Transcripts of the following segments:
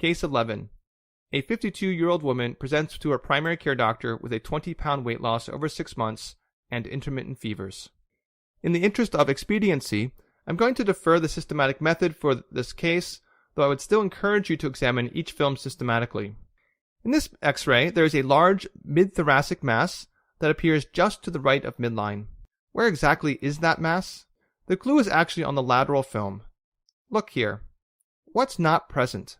Case 11. A 52-year-old woman presents to her primary care doctor with a 20-pound weight loss over 6 months and intermittent fevers. In the interest of expediency, I'm going to defer the systematic method for this case, though I would still encourage you to examine each film systematically. In this X-ray, there is a large mid-thoracic mass that appears just to the right of midline. Where exactly is that mass? The clue is actually on the lateral film. Look here. What's not present?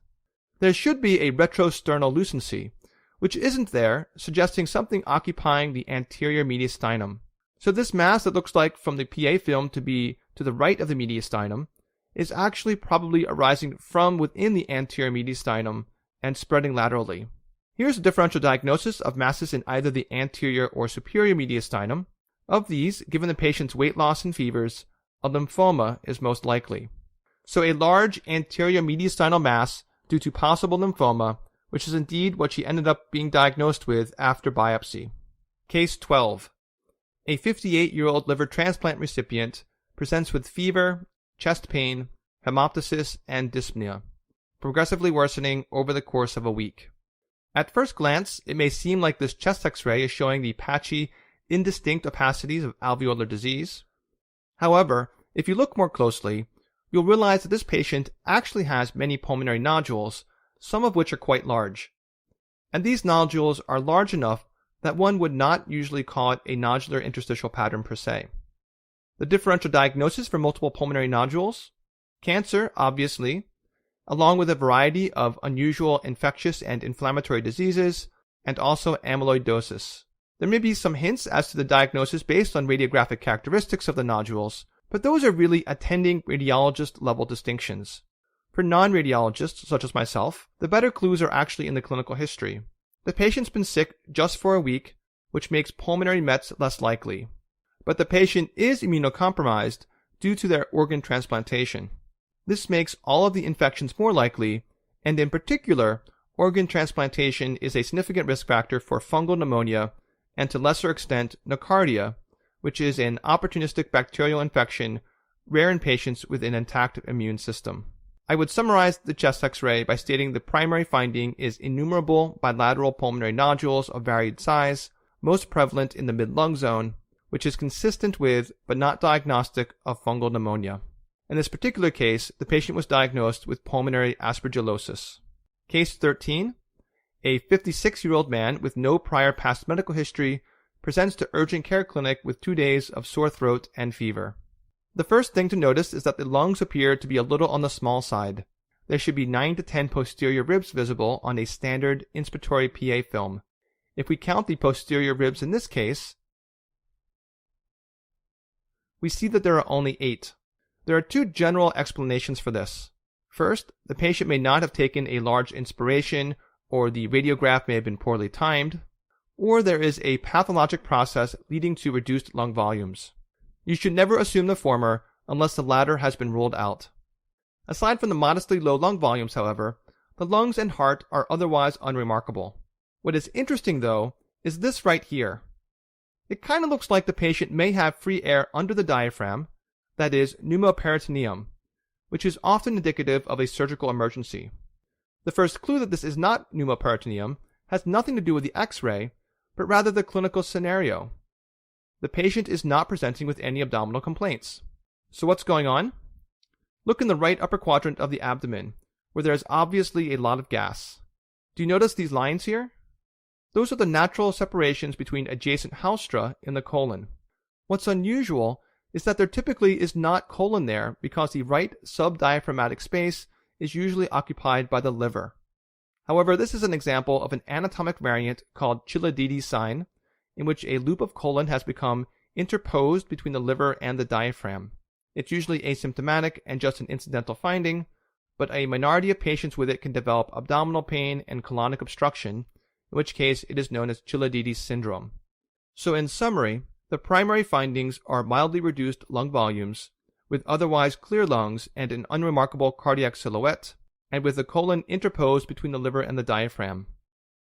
There should be a retrosternal lucency, which isn't there, suggesting something occupying the anterior mediastinum. So this mass that looks like from the PA film to be to the right of the mediastinum is actually probably arising from within the anterior mediastinum and spreading laterally. Here's a differential diagnosis of masses in either the anterior or superior mediastinum. Of these, given the patient's weight loss and fevers, a lymphoma is most likely. So a large anterior mediastinal mass due to possible lymphoma, which is indeed what she ended up being diagnosed with after biopsy. Case 12. A 58-year-old liver transplant recipient presents with fever, chest pain, hemoptysis, and dyspnea, progressively worsening over the course of a week. At first glance, it may seem like this chest X-ray is showing the patchy, indistinct opacities of alveolar disease. However, if you look more closely, you'll realize that this patient actually has many pulmonary nodules, some of which are quite large. And these nodules are large enough that one would not usually call it a nodular interstitial pattern per se. The differential diagnosis for multiple pulmonary nodules? Cancer, obviously, along with a variety of unusual infectious and inflammatory diseases, and also amyloidosis. There may be some hints as to the diagnosis based on radiographic characteristics of the nodules, but those are really attending radiologist level distinctions. For non-radiologists, such as myself, the better clues are actually in the clinical history. The patient's been sick just for a week, which makes pulmonary mets less likely. But the patient is immunocompromised due to their organ transplantation. This makes all of the infections more likely, and in particular, organ transplantation is a significant risk factor for fungal pneumonia and to lesser extent nocardia, which is an opportunistic bacterial infection rare in patients with an intact immune system. I would summarize the chest X-ray by stating the primary finding is innumerable bilateral pulmonary nodules of varied size, most prevalent in the mid-lung zone, which is consistent with, but not diagnostic, of fungal pneumonia. In this particular case, the patient was diagnosed with pulmonary aspergillosis. Case 13. A 56-year-old man with no prior past medical history presents to urgent care clinic with 2 days of sore throat and fever. The first thing to notice is that the lungs appear to be a little on the small side. There should be 9 to 10 posterior ribs visible on a standard inspiratory PA film. If we count the posterior ribs in this case, we see that there are only 8. There are 2 general explanations for this. First, the patient may not have taken a large inspiration, or the radiograph may have been poorly timed, or there is a pathologic process leading to reduced lung volumes. You should never assume the former unless the latter has been ruled out. Aside from the modestly low lung volumes, however, the lungs and heart are otherwise unremarkable. What is interesting, though, is this right here. It kind of looks like the patient may have free air under the diaphragm, that is, pneumoperitoneum, which is often indicative of a surgical emergency. The first clue that this is not pneumoperitoneum has nothing to do with the X-ray, but rather the clinical scenario. The patient is not presenting with any abdominal complaints. So what's going on? Look in the right upper quadrant of the abdomen, where there is obviously a lot of gas. Do you notice these lines here? Those are the natural separations between adjacent haustra in the colon. What's unusual is that there typically is not colon there because the right subdiaphragmatic space is usually occupied by the liver. However, this is an example of an anatomic variant called Chilaiditi sign, in which a loop of colon has become interposed between the liver and the diaphragm. It's usually asymptomatic and just an incidental finding, but a minority of patients with it can develop abdominal pain and colonic obstruction, in which case it is known as Chilaiditi syndrome. So in summary, the primary findings are mildly reduced lung volumes, with otherwise clear lungs and an unremarkable cardiac silhouette, and with the colon interposed between the liver and the diaphragm.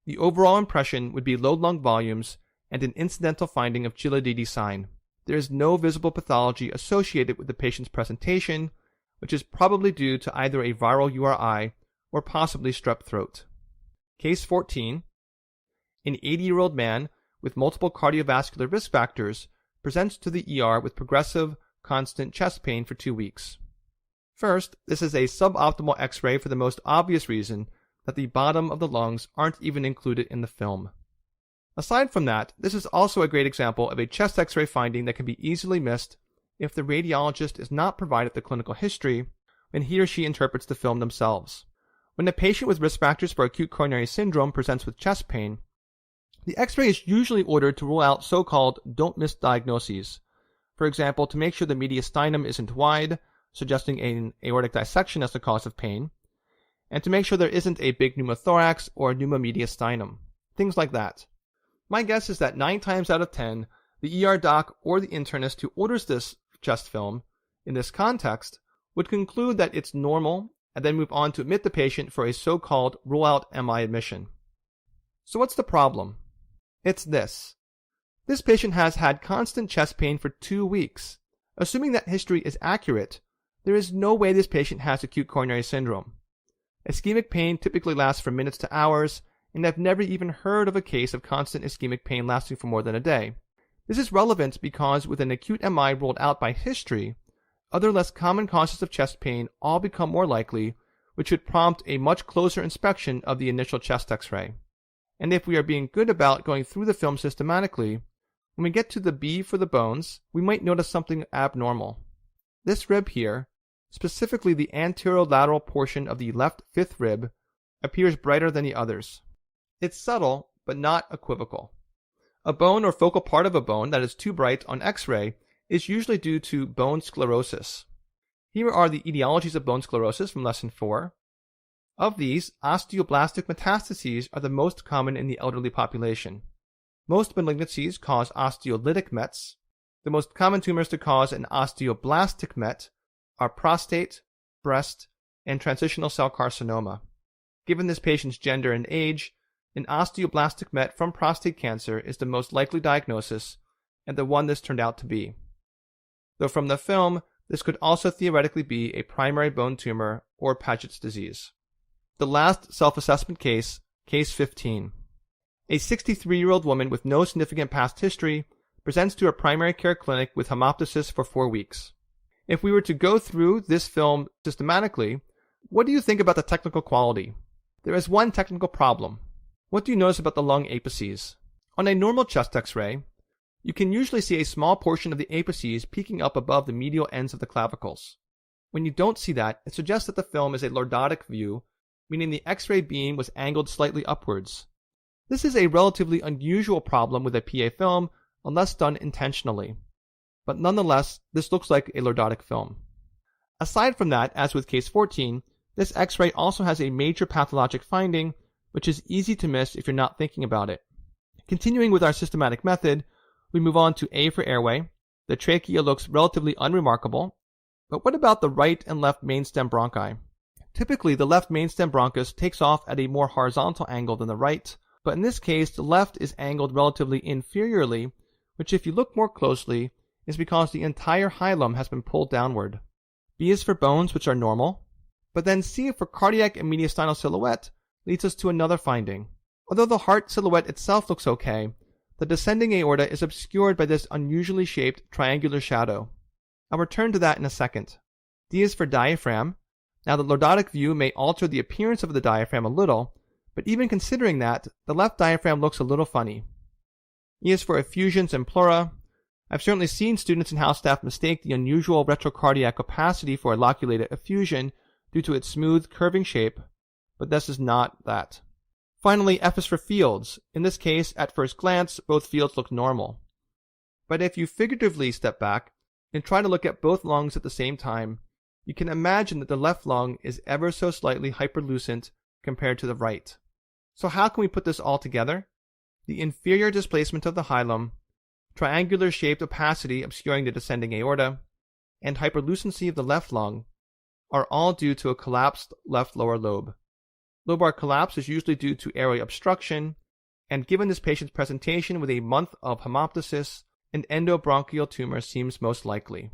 The overall impression would be low lung volumes and an incidental finding of Chilaiditi sign. There is no visible pathology associated with the patient's presentation, which is probably due to either a viral URI or possibly strep throat. Case 14. An 80-year-old man with multiple cardiovascular risk factors presents to the ER with progressive, constant chest pain for 2 weeks. First, this is a suboptimal X-ray for the most obvious reason that the bottom of the lungs aren't even included in the film. Aside from that, this is also a great example of a chest X-ray finding that can be easily missed if the radiologist is not provided the clinical history when he or she interprets the film themselves. When a patient with risk factors for acute coronary syndrome presents with chest pain, the X-ray is usually ordered to rule out so-called don't miss diagnoses. For example, to make sure the mediastinum isn't wide, suggesting an aortic dissection as the cause of pain, and to make sure there isn't a big pneumothorax or pneumomediastinum. Things like that. My guess is that 9 times out of 10, the ER doc or the internist who orders this chest film in this context would conclude that it's normal and then move on to admit the patient for a so-called rule-out MI admission. So what's the problem? It's this. This patient has had constant chest pain for 2 weeks. Assuming that history is accurate, there is no way this patient has acute coronary syndrome. Ischemic pain typically lasts from minutes to hours, and I've never even heard of a case of constant ischemic pain lasting for more than a day. This is relevant because with an acute MI ruled out by history, other less common causes of chest pain all become more likely, which would prompt a much closer inspection of the initial chest X-ray. And if we are being good about going through the film systematically, when we get to the B for the bones, we might notice something abnormal. This rib here, specifically the anterolateral portion of the left fifth rib, appears brighter than the others. It's subtle, but not equivocal. A bone or focal part of a bone that is too bright on X-ray is usually due to bone sclerosis. Here are the etiologies of bone sclerosis from Lesson 4. Of these, osteoblastic metastases are the most common in the elderly population. Most malignancies cause osteolytic mets. The most common tumors to cause an osteoblastic met are prostate, breast, and transitional cell carcinoma. Given this patient's gender and age, an osteoblastic met from prostate cancer is the most likely diagnosis and the one this turned out to be. Though from the film, this could also theoretically be a primary bone tumor or Paget's disease. The last self-assessment case, Case 15. A 63-year-old woman with no significant past history presents to her primary care clinic with hemoptysis for 4 weeks. If we were to go through this film systematically, what do you think about the technical quality? There is one technical problem. What do you notice about the lung apices? On a normal chest X-ray, you can usually see a small portion of the apices peeking up above the medial ends of the clavicles. When you don't see that, it suggests that the film is a lordotic view, meaning the X-ray beam was angled slightly upwards. This is a relatively unusual problem with a PA film unless done intentionally. But nonetheless, this looks like a lordotic film. Aside from that, as with Case 14, this X-ray also has a major pathologic finding, which is easy to miss if you're not thinking about it. Continuing with our systematic method, we move on to A for airway. The trachea looks relatively unremarkable. But what about the right and left mainstem bronchi? Typically, the left mainstem bronchus takes off at a more horizontal angle than the right, but in this case, the left is angled relatively inferiorly, which if you look more closely, is because the entire hilum has been pulled downward. B is for bones, which are normal, but then C for cardiac and mediastinal silhouette leads us to another finding. Although the heart silhouette itself looks okay, the descending aorta is obscured by this unusually shaped triangular shadow. I'll return to that in a second. D is for diaphragm. Now the lordotic view may alter the appearance of the diaphragm a little, but even considering that, the left diaphragm looks a little funny. E is for effusions and pleura. I've certainly seen students and house staff mistake the unusual retrocardiac opacity for a loculated effusion due to its smooth, curving shape, but this is not that. Finally, F is for fields. In this case, at first glance, both fields look normal. But if you figuratively step back and try to look at both lungs at the same time, you can imagine that the left lung is ever so slightly hyperlucent compared to the right. So how can we put this all together? The inferior displacement of the hilum, triangular shaped opacity obscuring the descending aorta, and hyperlucency of the left lung are all due to a collapsed left lower lobe. Lobar collapse is usually due to airway obstruction, and given this patient's presentation with a month of hemoptysis, an endobronchial tumor seems most likely.